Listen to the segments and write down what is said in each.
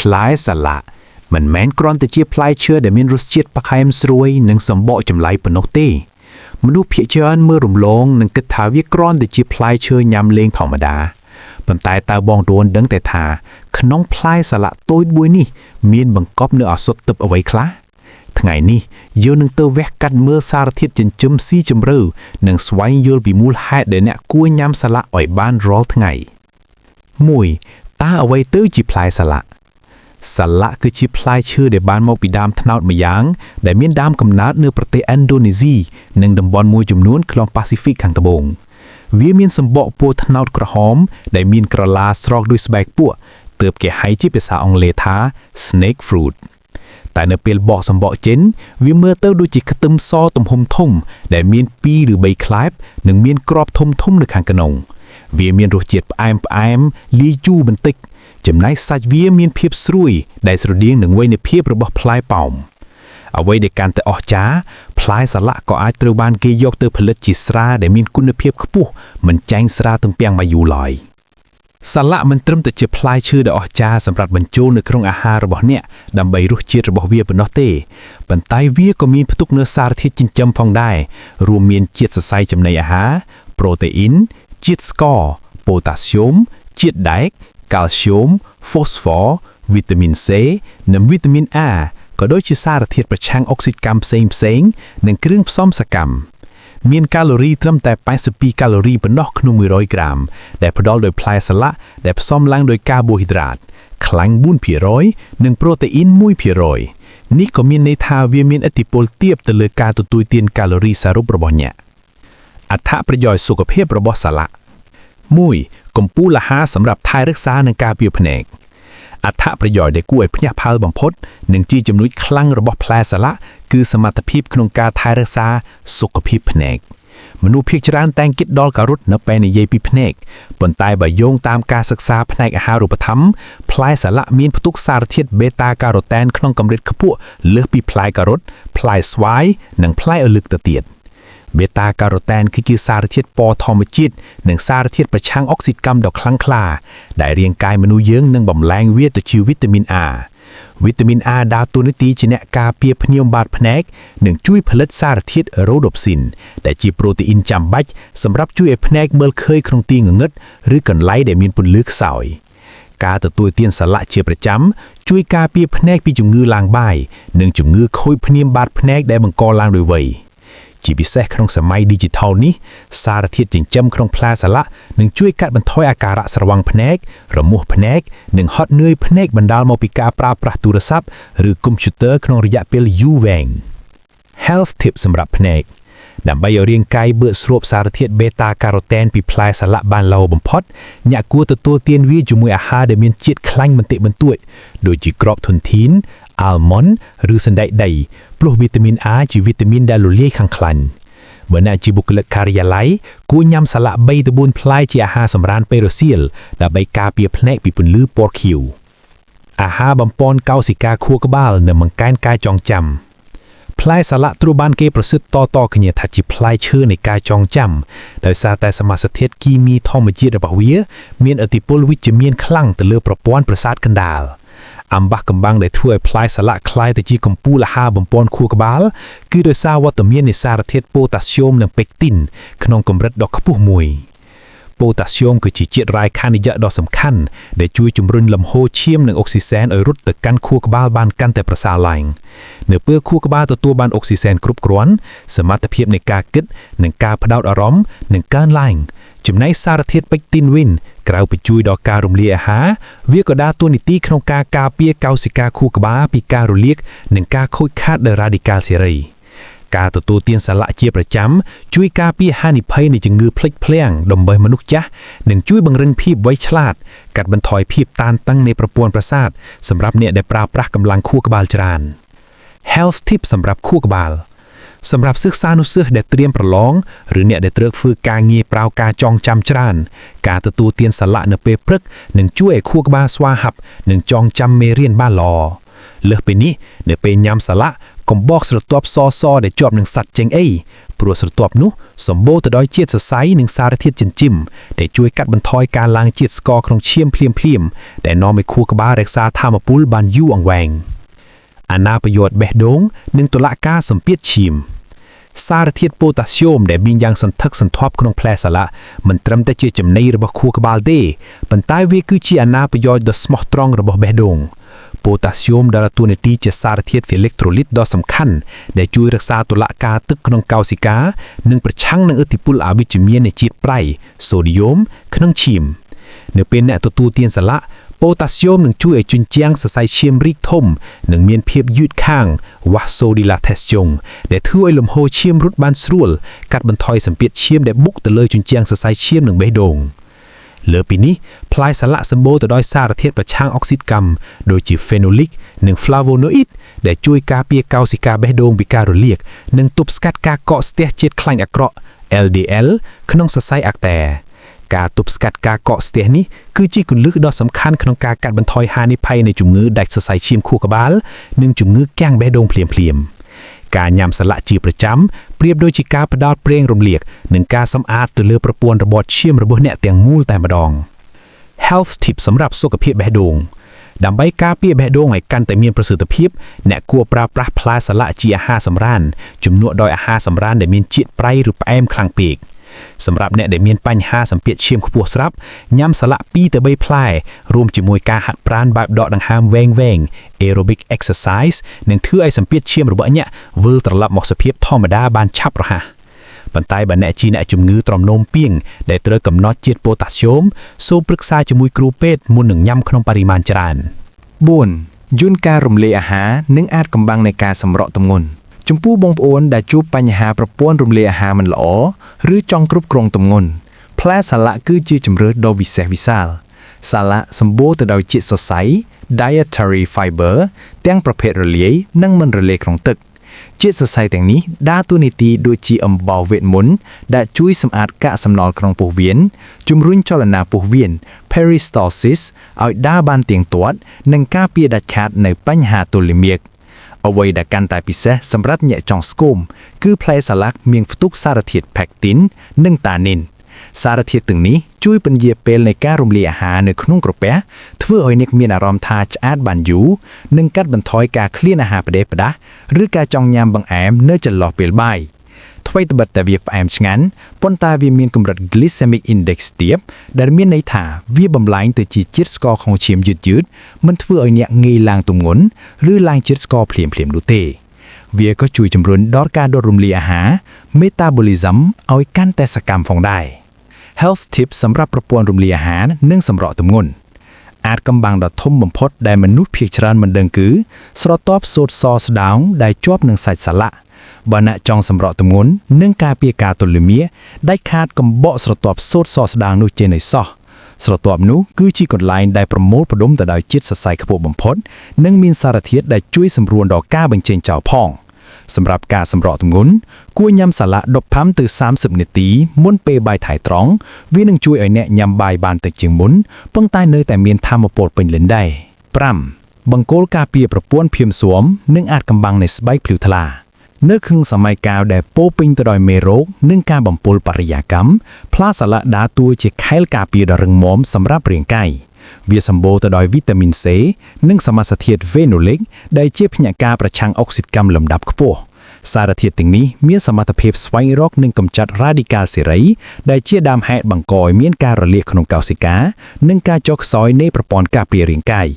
ផ្លែសាឡាមិនមែនគ្រាន់តែជាផ្លែឈើដែលមានរសជាតិផ្អែមស្រួយនិងសម្បកចម្លែកប៉ុណ្ណោះទេមនុស្សភាគច្រើនមើលរំលងនិងគិតថាវាគ្រាន់តែជាផ្លែឈើញ៉ាំលេងធម្មតាប៉ុន្តែតើបងរួនដឹងតែថាក្នុងផ្លែសាឡាតូចមួយនេះមានបង្កប់នូវឱសថទិព្វអ្វីខ្លះថ្ងៃនេះយើងនឹងទៅវះកាត់មើលសារធាតុចិញ្ចឹមស៊ីជម្រៅនិងស្វែងយល់ពីមូលហេតុដែលអ្នកគួរញ៉ាំសាឡាឲ្យបានរាល់ថ្ងៃ 1. តើអ្វីទៅជាផ្លែសាឡាសាឡាគឺជាផ្លែឈើដែលបានមកពីដើមត្នោតម្យ៉ាងដែលមានដើមកំណើតនៅប្រទេសឥណ្ឌូនេស៊ីនិងតំបន់មួយចំនួនក្នុងប៉ាស៊ីហ្វិកខាងត្បូងវាមានសម្បកពណ៌ត្នោតក្រហមដែលមានក្រឡាស្រកដោយស្បែកពក់ទើបគេហៅជាភាសាអង់គ្លេសថា snake fruit តែនៅពេលបកសម្បកចេញវាមើលទៅដូចជាខ្ទឹមសទំហំធំដែលមាន2ឬ3ក្លែបនិងមានគ្រាប់ធំៗនៅខាងក្នុងវាមានរសជាតិផ្អែមលាយជូរបន្តិចចំណែកសាច់វាមានភាពស្រួយដែលស្រដៀងនឹងវ័យនៃភាពរបស់ផ្លែប៉ោមអ្វីដែលកាន់តែអស្ចារ្យផ្លែសាឡាក៏អាចត្រូវបានគេយកទៅផលិតជាស្រាដែលមានគុណភាពខ្ពស់មិនចាញ់ស្រាទំពាំងមកយូរឡើយសាឡាមិនត្រឹមតែជាផ្លែឈើដ៏អស្ចារ្យសម្រាប់បញ្ចូលនៅក្នុងអាហាររបស់អ្នកដើម្បីរសជាតិរបស់វាប៉ុណ្ណោះទេប៉ុន្តែវាក៏មានផ្ទុកនូវសារធាតុចិញ្ចឹមផងដែររួមមានជាតិសរសៃចំណីអាហារប្រូតេអ៊ីនជាតិស្ករប៉ូតាស្យូមជាតិដែកកាល់ស្យូមហ្វូស្ហ្វ័រវីតាមីន C និងវីតាមីន A ក៏ដូចជាសារធាតុប្រឆាំងអុកស៊ីតកម្មផ្សេងៗនិងគ្រឿងផ្សំសកម្មមានកាឡូរីត្រឹមតែ82កាឡូរីប៉ុណ្ណោះក្នុង100ក្រាមដែលផ្ដល់ដោយផ្លែសាឡាដែលផ្សំឡើងដោយកាបូហីដ្រាតខ្លាញ់ 4% និងប្រូតេអ៊ីន 1% នេះក៏មានន័យថាវាមានឥទ្ធិពលទាបទៅលើការទទួលទានកាឡូរីសរុបរបស់អ្នកអត្ថប្រយោជន៍សុខភាពរបស់សាឡា 1. កំពូលអាហារសម្រាប់ថែរក្សានិងការពារភ្នែកអត្ថប្រយោជន៍ដែលគួរឲ្យភ្ញាក់ផ្អើលបំផុតនិងជាចំណុចខ្លាំងរបស់ផ្លែសាឡាគឺសមត្ថភាពក្នុងការថែរក្សាសុខភាពភ្នែកមនុស្សភាគច្រើនតែងគិតដល់ការរត់នៅពេលនិយាយពីភ្នែកប៉ុន្តែបើយោងតាមការសិក្សាផ្នែកអាហារូបត្ថម្ភផ្លែសាឡាមានផ្ទុកសារធាតុបេតាការ៉ូតែនក្នុងកម្រិតខ្ពស់លើសពីផ្លែការ៉ុតផ្លែស្វាយនិងផ្លែឪឡឹកទៅទៀតបេតាការ៉ូតែនគឺជាសារធាតុពណ៌ធម្មជាតិនិងសារធាតុប្រឆាំងអុកស៊ីតកម្មដ៏ខ្លាំងក្លាដែលរាងកាយមនុស្សយើងនឹងបំលែងវាទៅជាវីតាមីន A វីតាមីន A ដើរតួនាទីជាអ្នកការពារភ្នៀវបាតភ្នែកនិងជួយផលិតសារធាតុរ៉ូដូផ្ស៊ីនដែលជាប្រូតេអ៊ីនចាំបាច់សម្រាប់ជួយឲ្យភ្នែកមើលឃើញក្នុងទីងងឹតឬកន្លែងដែលមានពន្លឺខ្សោយការទទួលទានសាឡាជាប្រចាំជួយការពារភ្នែកពីជំងឺឡើងបាយនិងជំងឺខូចភ្នៀវបាតភ្នែកដែលបង្កឡើងដោយវ័យជាពិសេសក្នុងសម័យ Digital នេះសារធាតុចិញ្ចឹមក្នុងផ្លែសាឡានឹងជួយកាត់បន្ថយអាការៈស្រវឹងភ្នែករមាស់ភ្នែកនិងហត់នឿយភ្នែកបណ្ដាលមកពីការប្រើប្រាស់ទូរស័ព្ទឬកុំព្យូទ័រក្នុងរយៈពេលយូរវែង Health Tip សម្រាប់ភ្នែកដើម្បីឲ្យរាងកាយបឺតស្រូបសារធាតុបេតាការ៉ូតែនពីផ្លែសាឡាបានល្អបំផុតអ្នកគួរទទួលទានវាជាមួយអាហារដែលមានជាតិខ្លាញ់បន្តិចបន្តួចដូចជាគ្រាប់ធន់ធីនអាល់ម៉ុនឬសណ្តែកដីព្រោះវីតាមីន A ជាវីតាមីនដែលរលាយខាងខ្លាញ់បើអ្នកជាបុគ្គលិកការិយាល័យគួរញ៉ាំសាឡា 3 ទៅ 4 ផ្លែជាអាហារសម្រានពេលរសៀលដើម្បីការពារភ្នែកពីពន្លឺពណ៌ខៀវអាហារបំប៉នកោសិកាខួរក្បាលនិងបង្កើនការចងចាំផ្លែសាឡាត្រូវបានគេប្រសិទ្ធតគ្នាថាជាផ្លែឈើនៃការចងចាំដោយសារតែសមាសធាតុគីមីធម្មជាតិរបស់វាមានឥទ្ធិពលវិជ្ជមានខ្លាំងទៅលើប្រព័ន្ធប្រសាទកណ្ដាលអំបះកំបាំងដែលធ្វើឲ្យផ្លែសាឡាคล้ายទៅជាកំពូលអាហារបំពន់ខួរក្បាលគឺដោយសារវត្តមាននៃសារធាតុប៉ូតាស្យូមនិងពេកទីនក្នុងកម្រិតដ៏ខ្ពស់មួយប៉ូតាស្យូមគឺជាជាតិរ៉ែខានិយៈដ៏សំខាន់ដែលជួយជំរុញលំហូរឈាមនិងអុកស៊ីសែនឲ្យរត់ទៅកាន់ខួរក្បាលបានកាន់តែប្រសើរឡើងនៅពេលខួរក្បាលទទួលបានអុកស៊ីសែនគ្រប់គ្រាន់សមត្ថភាពនៃការគិតនិងការផ្ដោតអារម្មណ៍នឹងកើនឡើងចំណែកសារធាតុពេកទីនវិញក្រៅពីជួយដល់ការរំលាយអាហារវាក៏ដើរតួនាទីក្នុងការការពារកោសិកាខួរក្បាលពីការរលាកនិងការខូចខាតដោយរ៉ាឌីកាល់សេរីការទទួលទានសាឡាជាប្រចាំជួយការពារហានិភ័យនៃជំងឺភ្លេចភ្លាំងដំបេះមនុស្សចាស់និងជួយបង្រិនភាពវៃឆ្លាតកាត់បន្ថយភាពតានតឹងនៃប្រព័ន្ធប្រសាទសម្រាប់អ្នកដែលប្រើប្រាស់កម្លាំងខួរក្បាលច្រើន Health Tip សម្រាប់ខួរក្បាលសម្រាប់សិស្សានុសិស្សដែលត្រៀមប្រឡងឬអ្នកដែលត្រូវធ្វើការងារប្រើការចងចាំច្រើនការទទួលទានសាឡានៅពេលព្រឹកនឹងជួយឲ្យខួរក្បាលស្វាហាប់និងចងចាំមេរៀនបានល្អលើសពីនេះនៅពេលញ៉ាំសាឡាកុំបោកស្រទាប់សដែលជាប់នឹងសាច់ចេញអី ព្រោះស្រទាប់នោះសម្បូរទៅដោយជាតិសរសៃនិងសារធាតុចិញ្ចឹមដែលជួយកាត់បន្ថយការឡើងជាតិស្ករក្នុងឈាមភ្លាមៗដែលនាំឲ្យខួរក្បាលរក្សាថាមពលបានយូរអង្វែងអាណាប្រយោជន៍បេះដូងនិងតុលាការសម្ពាធឈាមសារធាតុប៉ូតាស្យូមដែលមានយ៉ាងសន្ធឹកសន្ធាប់ក្នុងផ្លែសាឡាក់មិនត្រឹមតែជាចំណីរបស់ខួរក្បាលទេប៉ុន្តែវាគឺជាអាណាប្រយោជន៍ដ៏ស្មោះត្រង់របស់បេះដូងប៉ូតាស្យូមដើរតួនាទីជាសារធាតុអេឡិចត្រូលីតដ៏សំខាន់ដែលជួយរក្សាតុល្យការទឹកក្នុងកោសិកានិងប្រឆាំងនឹងឥទ្ធិពលអវិជ្ជមាននៃជាតិប្រៃសូឌីយ៉ូមក្នុងឈាមនៅពេលអ្នកទទួលទានសាឡាក់ប៉ូតាស្យូមនឹងជួយឲ្យជញ្ជាំងសរសៃឈាមរីកធំនិងមានភាពយឺតខាង vasodilatation ដែលធ្វើឲ្យលំហូរឈាមរត់បានស្រួលកាត់បន្ថយសម្ពាធឈាមដែលបុកទៅលើជញ្ជាំងសរសៃឈាមនិងបេះដូងលើពីនេះផ្លែសាឡាក់សម្បូរទៅដោយសារធាតុប្រឆាំងអុកស៊ីតកម្មដូចជា phenolic និង flavonoid ដែលជួយការពារកោសិកាបេះដូងពីការរលាកនិងទប់ស្កាត់ការកកស្ទះជាតិខ្លាញ់អាក្រក់ LDL ក្នុងសរសៃអាក់តែការទប់ស្កាត់ការកកស្ទះនេះគឺជាគន្លឹះដ៏សំខាន់ក្នុងការកាត់បន្ថយហានិភ័យនៃជំងឺដាច់សរសៃឈាមខួរក្បាលនិងជំងឺគាំងបេះដូងភ្លាមៗការញ៉ាំសាឡាក់ជាប្រចាំប្រៀបដូចជាការផ្ដល់ប្រេងរំលាកនិងការសម្អាតទៅលើប្រព័ន្ធរបត់ឈាមរបស់អ្នកទាំងមូលតែម្ដង Health Tip សម្រាប់សុខភាពបេះដូងដើម្បីការពារបេះដូងឲ្យកាន់តែមានប្រសិទ្ធភាពអ្នកគួរប្រើប្រាស់ផ្លែសាឡាក់ជាអាហារសម្រានជំនួសដោយអាហារសម្រានដែលមានជាតិប្រៃឬផ្អែមខ្លាំងពេកសម្រាប់អ្នកដែលមានបញ្ហាសម្ពាធឈាមខ្ពស់ស្រាប់ញ៉ាំសាឡាក់2ទៅ3ផ្លែរួមជាមួយការហាត់ប្រាណបែបដកដង្ហើមវែងៗ aerobic exercise នឹងធ្វើឲ្យសម្ពាធឈាមរបស់អ្នកវិលត្រឡប់មកសភាពធម្មតាបានឆាប់រហ័សប៉ុន្តែបើអ្នកជាអ្នកជំងឺទ្រាំនោមពាងដែលត្រូវកំណត់ជាតិប៉ូតាស្យូមសូមប្រឹក្សាជាមួយគ្រូពេទ្យមុននឹងញ៉ាំក្នុងបរិមាណច្រើន 4. យន្តការរំលាយអាហារនិងអាចកំបាំងនៃការសម្រក់ទម្ងន់ចំពោះបងប្អូនដែលជួបបញ្ហាប្រព័ន្ធរំលាយអាហារមិនល្អឬចង់គ្រប់គ្រងទម្ងន់ផ្លែសាឡាក់គឺជាជម្រើសដ៏វិសេសវិសាលសាឡាក់សម្បូរទៅដោយជាតិសរសៃ dietary fiber ទាំងប្រភេទរលាយនិងមិនរលាយក្នុងទឹកជាតិសរសៃទាំងនេះដើរតួនាទីដូចជាអំបោសវេទមន្តដែលជួយសម្អាតកាកសំណល់ក្នុងពោះវៀនជំរុញចលនាពោះវៀន peristalsis ឲ្យដើរបានទៀងទាត់និងការពារដាច់ខាតនៅបញ្ហាទល់លាមាគអ្វីដែលកាន់តែពិសេសសម្រាប់អ្នកចង់ស្គមគឺផ្លែសាឡាក់មានផ្ទុកសារធាតុ pectin និង tannin សារធាតុទាំងនេះជួយពន្យាពេលនៃការរំលាយអាហារនៅក្នុងក្រពះធ្វើឲ្យអ្នកមានអារម្មណ៍ថាឆ្អែតបានយូរនិងកាត់បន្ថយការឃ្លានអាហារផ្ដេសផ្ដាសឬការចង់ញ៉ាំបង្អែមនៅចន្លោះពេលបាយថ្មីត្បិតតែវាផ្អែមឆ្ងាញ់ប៉ុន្តែវាមានកម្រិត glycemic index ទាបដែលមានន័យថាវាបំលែងទៅជាជាតិស្ករក្នុងឈាមយឺតៗមិនធ្វើឲ្យអ្នកងាយឡើងទម្ងន់ឬឡើងជាតិស្ករភ្លាមៗនោះទេវាក៏ជួយជំរុញដល់ការដុតរំលាយអាហារ metabolism ឲ្យកាន់តែសកម្មផងដែរ Health Tips សម្រាប់ប្រព័ន្ធរំលាយអាហារនិងសម្រក់ទម្ងន់អាចកំបាំងដ៏ធំបំផុតដែលមនុស្សភាគច្រើនមិនដឹងគឺស្រទាប់សូត្រសស្តោងដែលជាប់នឹងសាច់សាឡាក់បើអ្នកចង់សម្រក់ទម្ងន់និងការពារការទល់លាមាដាច់ខាតកំបកស្រទាប់សូត្រសស្តោងនោះចេញឲ្យសោះស្រទាប់នោះគឺជាកន្លែងដែលប្រមូលផ្ដុំទៅដោយជាតិសរសៃខ្ពស់បំផុតនិងមានសារធាតុដែលជួយសម្រួលដល់ការបញ្ចេញចោលផងសម្រាប់ការសម្រក់ទម្ងន់គួរញ៉ាំសាឡាក់15ទៅ30នាទីមុនពេលបាយថៃត្រង់វានឹងជួយឲ្យអ្នកញ៉ាំបាយបានតិចជាងមុនប៉ុន្តែនៅតែមានថាមពលពេញលេញដែរ 5. បង្គោលការពារប្រព័ន្ធភាពស៊ាំនិងអាចកំបាំងនៃស្បែកភ្លឺថ្លានៅក្នុងសម័យកាលដែលពោពេញទៅដោយមេរោគនិងការបំពុលបរិយាកម្មផ្លែសាឡាក់ដើរតួជាខែលការពារដ៏រឹងមាំសម្រាប់រាងកាយវាសម្បូរទៅដោយវីតាមីន C និងសមាសធាតុ phenolic ដែលជាភ្នាក់ងារប្រឆាំងអុកស៊ីតកម្មលំដាប់ខ្ពស់សារធាតុទាំងនេះមានសមត្ថភាពស្វែងរកនិងកម្ចាត់ radical សេរីដែលជាដើមហេតុបង្កឲ្យមានការរលាកក្នុងកោសិកានិងការចុះខ្សោយនៃប្រព័ន្ធការពាររាងកាយ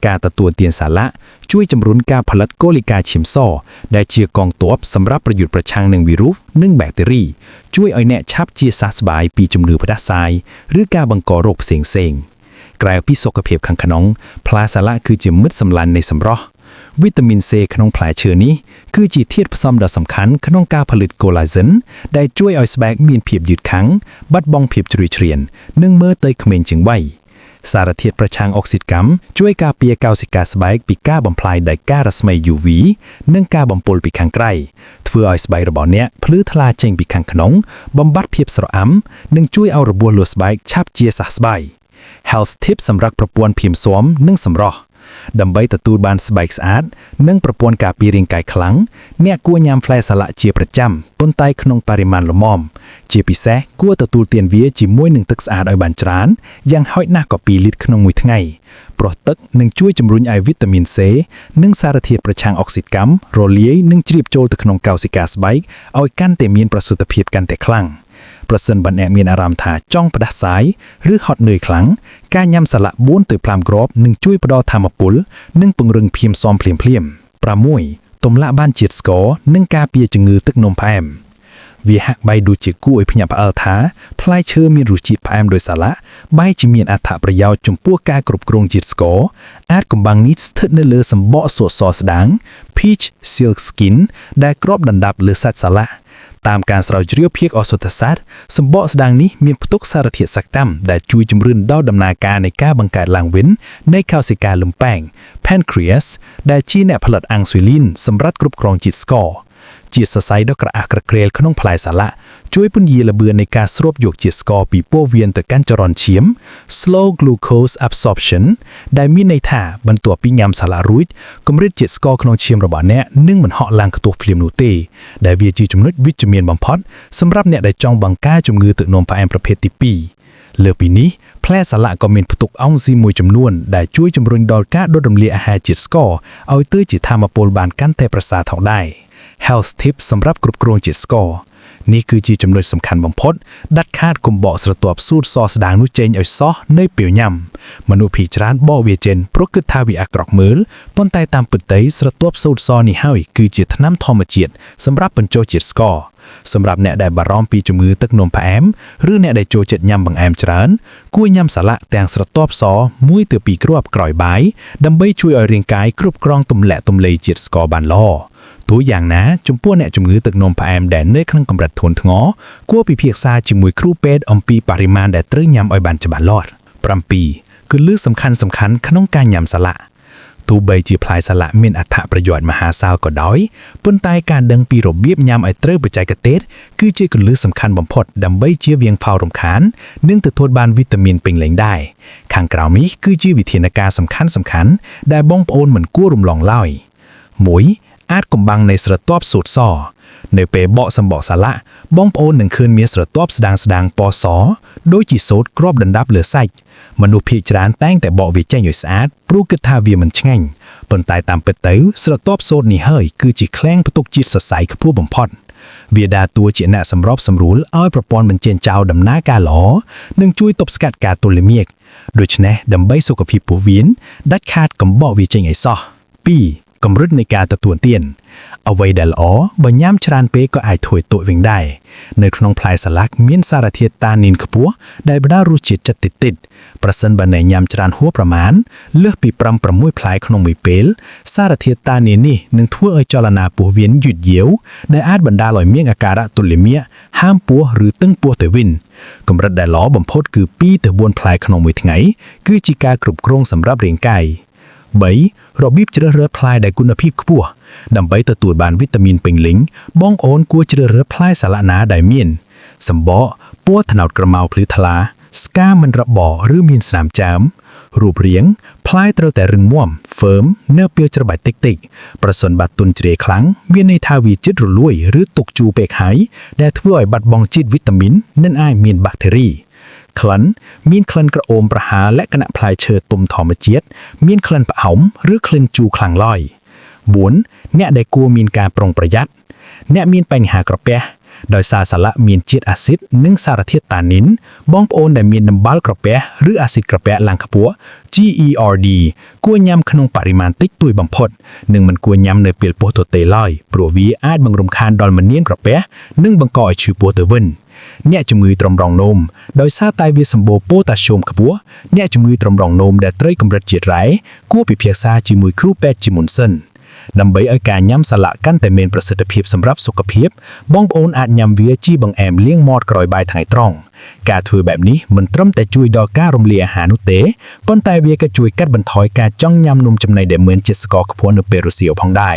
ការទទួលទានសាឡាក់ជួយជំរុញការផលិតកូលីកាឈាមសដែលជាកងទ័ពសម្រាប់ប្រយុទ្ធប្រឆាំងនឹងវីរុសនិងបាក់តេរីជួយឲ្យអ្នកឆាប់ជាសះស្បើយពីជំងឺផ្ដាសាយឬការបង្ករោគផ្សេងៗក្រៅពីសុខភាពខាងក្នុងផ្លែសាឡាក់គឺជាមិត្តសម្លាញ់នៃសម្រស់វីតាមីន C ក្នុងផ្លែឈើនេះគឺជាធាតុផ្សំដ៏សំខាន់ក្នុងការផលិត collagen ដែលជួយឲ្យស្បែកមានភាពយឺតខាំងបាត់បង់ភាពជ្រុយជ្រាននិងមើលទៅក្មេងជាងវ័យសារធាតុប្រឆាំងអុកស៊ីតកម្មជួយការពារកោសិកាស្បែកពីការបំផ្លាញដោយការរស្មី UV និងការបំពុលពីខាងក្រៅធ្វើឲ្យស្បែករបស់អ្នកភ្លឺថ្លាចេញពីខាងក្នុងបំបត្តិភាពស្រអាំនិងជួយឲ្យរបួសលើស្បែកឆាប់ជាសះស្បើយ Health Tips សម្រាប់ប្រព័ន្ធភាពស៊ាំនិងសម្រស់ ดับใบตะตูบานสบายสะอาดนึ่งประปวนกาปีริงกายคลังเนี่ยกัวยำแฟลสละเจียประจำปนไตขนงปริมาณละมอมเจียปีแซกัวตะตูเตียนเวียจีมวยหนึ่งตึกสะอาดอ้อยบานจรานยังห้อยหน้ากว่าปีลิตรขนงมวยทั้งไงโปรตึกหนึ่งช่วยจำรุนไอวิตามินเซหนึ่งสารเทียประชังออกซิดกัมโรเลียหนึ่งจีบโจลตะขนงเกาสิกาสไบค์เอากันแต่มีนประสุทธิเพียบกันแต่คลั่งประเสริฐบันแอมีนอารามถาจ้องประดับสายหรือฮอตเหนื่อยครั้งการยำสละบ้วนตือพลามกรอบหนึ่งช่วยประดอธรรมปุลหนึ่งปึงรึงเพียมซอมเพลียมปลามวยตมละบ้านเจียดสกอหนึ่งกาเปียจงือตึกนมพามวิหักใบดูจิกู้ไอพญาปะเอลท้าพลายเชอมีรูจิตพามโดยสาระใบจิมีนอัฐประยาวจุมพวกกากรุบกรงจิตสกออาจกำบังนิสเทิดเนเลือสมบ่อสวดซอสดังพีชซิลค์สกินได้กรอบดันดับเลือสัตสาระตามการสลายเรียวเพียกอสุตศาสตร์สมบ่อสดังนี้มีพตุกสารเทียสักตั้มได้จุยจำรืนดาวดำนาการในก้าบังการลางเว้นในข้าวสิกาลุมแป้งแพนครีสได้ชี้แนผลัดอังสุลินสำรัดกรุบกรองจิตสกอจีสไซดอกระอักระเกรลขนมพลายสาระช่วยปุ่นยีระเบือในการสรบโยกจิตสกอปีโป้เวียนแต่กันจรอนเฉียม slow glucose absorption ได้มีในท่าบรรตัวปิญามสาระรุยกำริดจิตสกอขนมเฉียมระบาดเนะนึ่งเหมือนเหาะลังกระตุกฟิล์มนูเต้ได้เวียจีจุมนุษวิจเมียนบำพอดสำหรับเนี่ยได้จองบังก้าจุมงือตึกนมพาแอมประเภทติปีเลือปีนี้แพร่สาระก็มีผตุกอ่องซีมวยจำนวนได้ช่วยจำรุนดอลก้าโดดดำเลียอาหารจิตสกอเอาตื้อจิตธรรมโปลบานกันแต่ประสาทเอาได้ Health Tip สำหรับกรุบกรองจิตสกอนี่คือจีจำนวนสำคัญบำพดดัดคาดกลมเบาะสระตัวสูตรซอสดางนุเจนเอาซอเนยเปียวยำมนุผีจรานบ่อเวียเจนโปรกึดทาวิอักรอกมือป้นไตตามปึดเตยสระตัวสูตรซอนี่ห้อยคือจิตน้ำทอมจิตสำหรับเป็นโจจิตสกอสำหรับแนะได้บารอมปีจมือตึกนมพะแอมหรือแนะได้โจเจ็ดยำบังแอมจรานกุ้ยยำสาระแตงสระตอบซอมุ้ยเตือปีกรอบกร่อยบายดำใบช่วยเอาเรียงกายกรุบกรองตุ่มแหละตุ่มเลยจิตสกอบานล่อตัวอย่างนะจุมพวกเนี่ยจุมงือตึกนมพะแอมแดนเนื้อขนมกำรัดทนทงอกัวปีเพียกซาจิมวยครูเป็ดอมปีปริมาณแดดตรึงยำอ้อยบานจะบานลอดปรำปีคือลือสำคัญขนมการยำสละตูใบจีพลายสละมีอัฐประโยชน์มหาศาลก็ด้อยปนตายการดังปีรบเบียบยำไอเตอร์ปัจจัยกระเตดคือเจกุลือสำคัญบ่มพดดำใบเจียเวียงเฝ้ารำคาญเนื่องจากโทษบานวิตามินเป็นเหลงได้ข้างกล่าวนี้คือจีวิธีนาการสำคัญได้บ้องโอนเหมือนกู้รุมหลองเล่าหมวยอาจกำบังในสระตอบสูตรซอในเปเบาะสมบอกสาระบ้องโอนหนึ่งคืนมีสระตอบสดางปอสอโดยจีโซดกรอบดันดับเหลือไส้มนุษย์พิจารณาแต่งแต่เบาะวิจัยอยู่สะอาดปลูกกระทาเวียมันช่างปนตายตามเปิดเต๋อสระตอบโซดนี่เฮยคือจีแคล้งประตุกจิตสดใสกับผู้บ่มพอดเวียดาตัวเจนะสำรอบสำรูลอ้อยประปอนมันเจนเจ้าดำหน้ากาหลอหนึ่งจุยตบสกัดกาตุลเมียกโดยชนะดำใบสุขภิปูวินดัดขาดกำบ่อวิจัยไงซอปีกำรุดในการตะตวนเตียนเอาไว้ดัลอ๋อบรรยามชรานเปก็อายถวยตัวเวงได้ในขนมพลายสลักเมียนสารเทียตานินขปัวได้บรรดารูจิตจัดติดประสันบันในยามชรานหัวประมาณเลือกปีปรำประมุยพลายขนมมือเปลสารเทียตานินนี่หนึ่งทั่วจรณาปัวเวียนหยุดเยียวได้อาจบรรดาลอยเมียงอาการะตุลเมียห้ามปัวหรือตึ้งปัวเตวินกำรัดได้ล้อบ่มพดคือปีเตบวนพลายขนมมือไงคือจิกากรุบกรงสำหรับเรียงไก่ใบเราบีบเจริญเรือพลายได้คุณภาพขั้วดำใบตะตูดบานวิตามินเป็นหลิงบ้องโอนกัวเจริญเรือพลายสารนาได้เมียนสำบ่อปัวถนาวกระเมาพลือทลาสก้ามันระบ่อหรือมีนสนามจามรูปเรียงพลายเตาแต่รึงม่วมเฟิร์มเนื้อเปียวจระบายติ๊กประสนบัดตุนเจรครั้งเวียนในทาวีจิตรุลุยหรือตกจูเปกหายได้ทั่วบัดบองจิตวิตามินนั่นอ้ายมีนแบคทีรีคลันมีนคลันกระโอมประหาและกระพลายเชิดตุ่มทอมเจียดมีนคลันปะหอมหรือคลันจูคลังลอยบุญเนี่ยได้กัวมีนการปรงประหยัดเนี่ยมีนไปหากระเปะโดยสารละมีนจิตอาซิดนึ่งสารเทียตานินบ้องโอนได้มีนน้ำบาลกระเปะหรืออาซิดกระเปะลังขปัว GERD กัวยำขนมปริมาณติ๊กตุยบังพดหนึ่งมันกัวยำในเปลียลโปโตเตลอยปรัววีอาจบังรมคานดอลมันเนียนกระเปะนึ่งบังกอยชื่อปัวเตเวนเนี่ยจมือตรมรองนมโดยซาไตเวียสมโบโปตาชมขบัวเนี่ยจมือตรมรองนมแดดเตยกำรัดจิตไรกู้ปีเพียซาจิมือครูแปดจิมุนเซนนำใบอาการย้ำสละกันแต่เมนประสิทธิภาพสำหรับสุขภาพบ้องโอนอาจย้ำเวียจีบังแอมเลี้ยงมอดกรอยใบถ่ายตรองการถือแบบนี้มันตรมแต่จุยดอก้ารมเลียหานุเตป้นไตเวียกระจุยกัดบันทอยการจ้องย้ำนมจำในเดเหมือนเจสกอขพวนเปรุเซียวพองได้